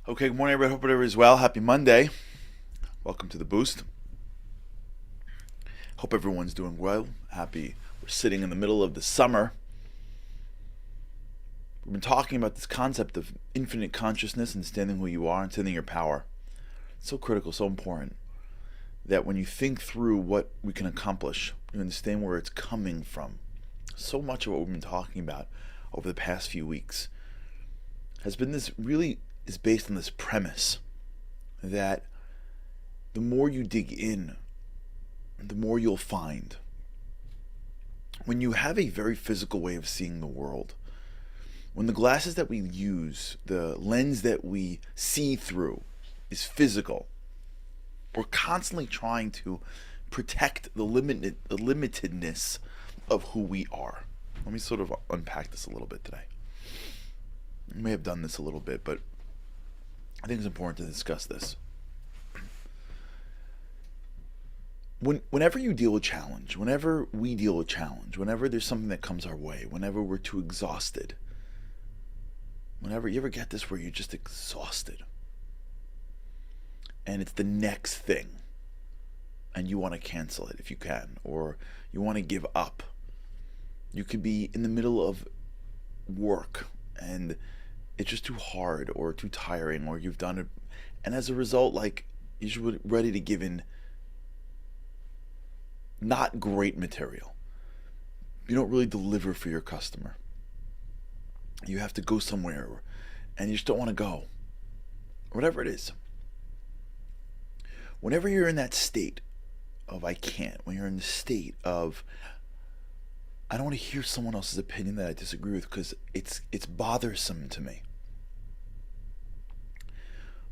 Okay, good morning, everybody. Hope everybody is well. Happy Monday. Welcome to the Boost. Hope everyone's doing well. Happy we're sitting in the middle of the summer. We've been talking about this concept of infinite consciousness, understanding who you are, understanding your power. It's so critical, so important that when you think through what we can accomplish, you understand where it's coming from. So much of what we've been talking about over the past few weeks has been this really is based on this premise that the more you dig in, the more you'll find. When you have a very physical way of seeing the world, when the glasses that we use, the lens that we see through is physical, we're constantly trying to protect the limitedness of who we are. Let me sort of unpack this a little bit today. I may have done this a little bit, but I think it's important to discuss this. Whenever you deal with challenge, whenever we deal with challenge, whenever there's something that comes our way, whenever we're too exhausted, whenever you ever get this where you're just exhausted and it's the next thing and you want to cancel it if you can, or you want to give up. You could be in the middle of work and it's just too hard or too tiring, or you've done it, and as a result, like, you're ready to give in not great material. You don't really deliver for your customer. You have to go somewhere and you just don't want to go. Whatever it is. Whenever you're in that state of I can't, when you're in the state of I don't want to hear someone else's opinion that I disagree with because it's bothersome to me.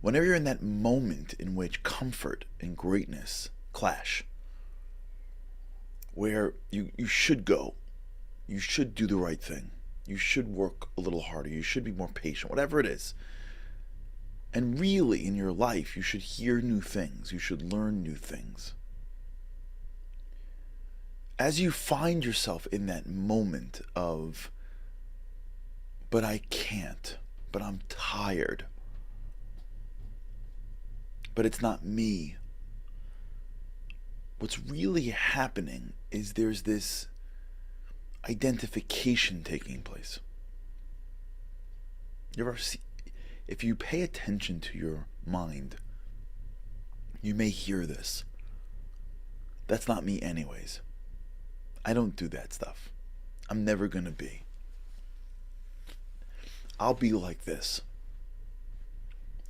Whenever you're in that moment in which comfort and greatness clash, where you should go, you should do the right thing, you should work a little harder, you should be more patient, whatever it is. And really, in your life, you should hear new things, you should learn new things. As you find yourself in that moment of, but I can't, but I'm tired, but it's not me, what's really happening is there's this identification taking place. You ever see, if you pay attention to your mind, you may hear this. That's not me anyways. I don't do that stuff. I'm never gonna be. I'll be like this.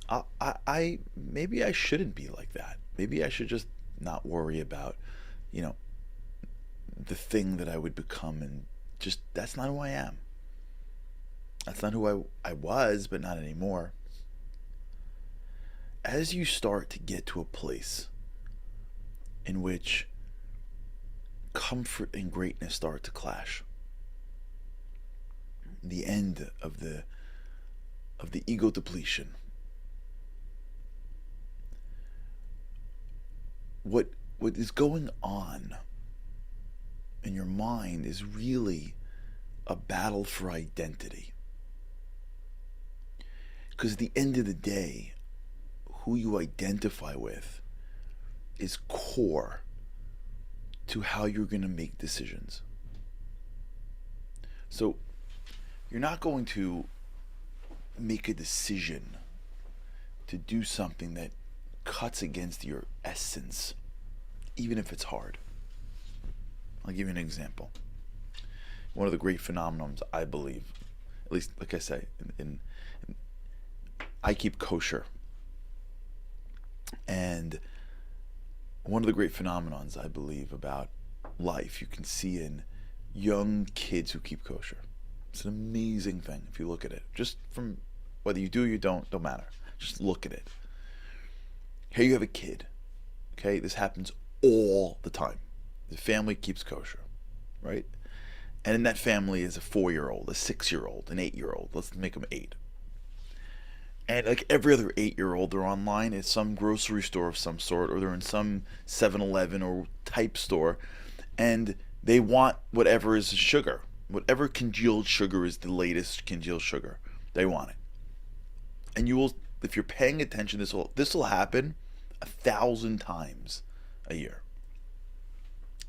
I maybe I shouldn't be like that. Maybe I should just not worry about, the thing that I would become, and just that's not who I am. That's not who I was, but not anymore. As you start to get to a place in which comfort and greatness start to clash, the end of the ego depletion, what is going on in your mind is really a battle for identity. Because at the end of the day, who you identify with is core to how you're going to make decisions. So you're not going to make a decision to do something that cuts against your essence, even if it's hard. I'll give you an example. One of the great phenomenons, I believe, at least like I say, I keep kosher. And one of the great phenomenons I believe about life you can see in young kids who keep kosher. It's an amazing thing if you look at it. Just from whether you do or you don't matter. Just look at it. Here you have a kid. Okay, this happens all the time. The family keeps kosher, right? And in that family is a 4-year-old, a 6-year-old, an 8-year-old. Let's make them 8. And like every other 8-year-old, they're online at some grocery store of some sort, or they're in some 7-Eleven or type store, and they want whatever is sugar. Whatever congealed sugar is the latest congealed sugar. They want it. And if you're paying attention, this will happen 1,000 times a year.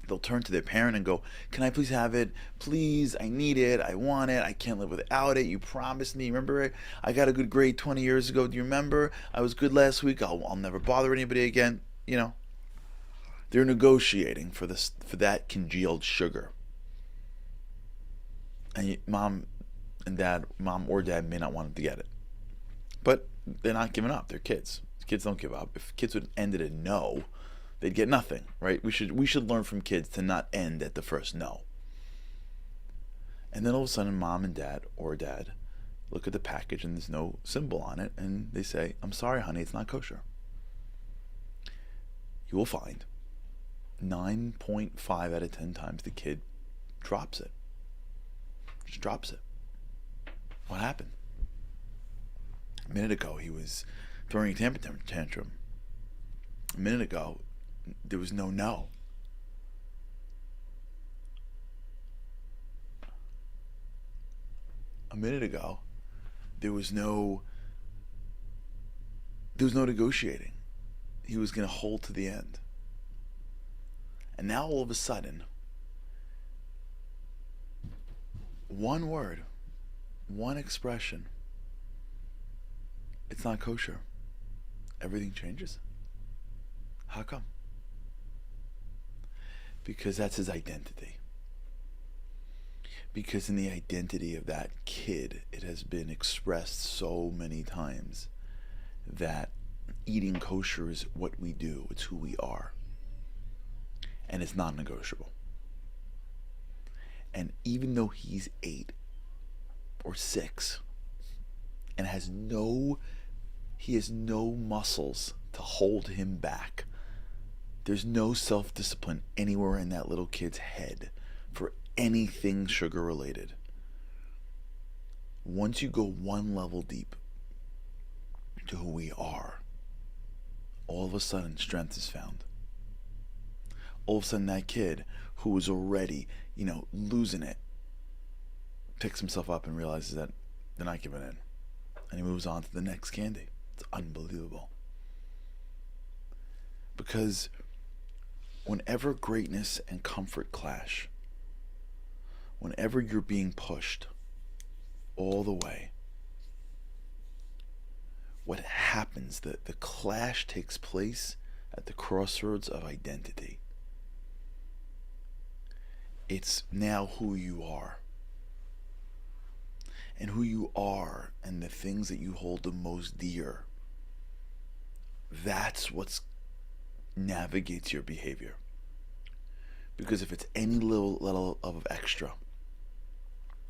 They'll turn to their parent and go, "Can I please have it? Please, I need it. I want it. I can't live without it. You promised me. Remember it? I got a good grade 20 years ago. Do you remember? I was good last week. I'll never bother anybody again." You know, they're negotiating for that congealed sugar. And mom or dad may not want them to get it, but they're not giving up. They're kids. Kids don't give up. If kids would end it at no, they'd get nothing, right? We should learn from kids to not end at the first no. And then all of a sudden, mom and dad or dad look at the package and there's no symbol on it, and they say, "I'm sorry, honey, it's not kosher." You will find 9.5 out of 10 times the kid drops it. Just drops it. What happened? A minute ago, he was throwing a temper tantrum. A minute ago, there was no no. A minute ago, there was no negotiating. He was going to hold to the end. And now all of a sudden, one word, one expression, it's not kosher. Everything changes. How come? Because that's his identity. Because in the identity of that kid, it has been expressed so many times that eating kosher is what we do. It's who we are. And it's non-negotiable. And even though he's 8 or 6 and he has no muscles to hold him back, there's no self-discipline anywhere in that little kid's head for anything sugar related. Once you go one level deep to who we are, all of a sudden strength is found. All of a sudden that kid who was already, losing it, picks himself up and realizes that they're not giving in. And he moves on to the next candy. It's unbelievable. Because whenever greatness and comfort clash, whenever you're being pushed all the way, what happens, the clash takes place at the crossroads of identity. It's now who you are. And who you are and the things that you hold the most dear, that's what navigates your behavior. Because if it's any little of extra,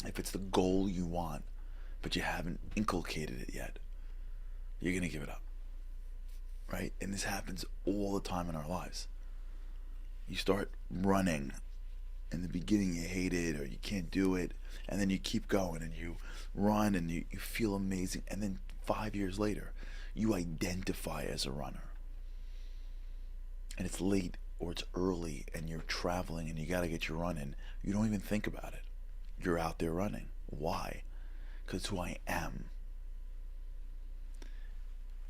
if it's the goal you want, but you haven't inculcated it yet, you're going to give it up. Right? And this happens all the time in our lives. You start running. In the beginning you hate it or you can't do it, and then you keep going and you run and you feel amazing, and then 5 years later you identify as a runner, and it's late or it's early and you're traveling and you got to get your run in. You don't even think about it. You're out there running. Why? Because it's who I am.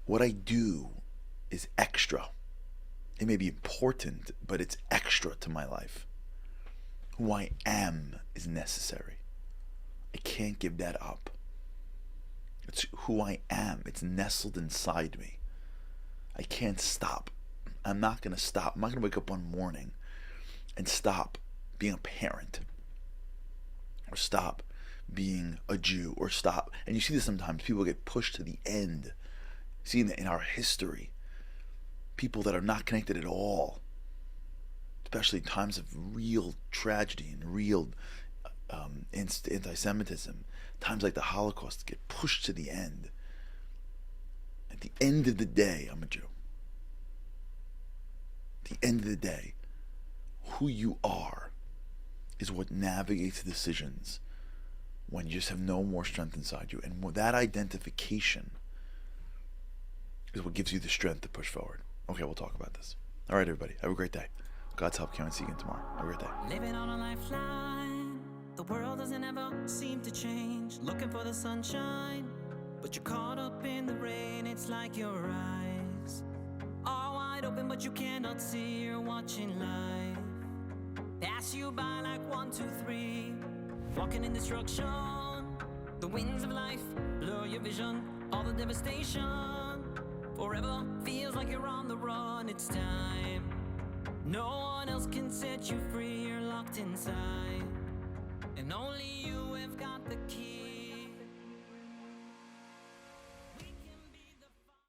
What I do is extra. It may be important, but it's extra to my life. Who I am is necessary. I can't give that up. It's who I am. It's nestled inside me. I can't stop. I'm not going to stop. I'm not going to wake up one morning and stop being a parent, or stop being a Jew, or stop. And you see this sometimes. People get pushed to the end. See in our history, people that are not connected at all, especially times of real tragedy and real anti-Semitism, times like the Holocaust, get pushed to the end. At the end of the day, I'm a Jew. At the end of the day, who you are is what navigates decisions when you just have no more strength inside you. And that identification is what gives you the strength to push forward. Okay, we'll talk about this. All right, everybody. Have a great day. God's help. Can't see you again tomorrow. Have a great day. Living on a lifeline. The world doesn't ever seem to change. Looking for the sunshine. but you're caught up in the rain. It's like your eyes are wide open, but you cannot see. You're watching life pass you by like 1, 2, 3. Walking in destruction, the winds of life blur your vision. All the devastation forever feels like you're on the run. It's time, no one else can set you free. You're locked inside, and only you have got the key.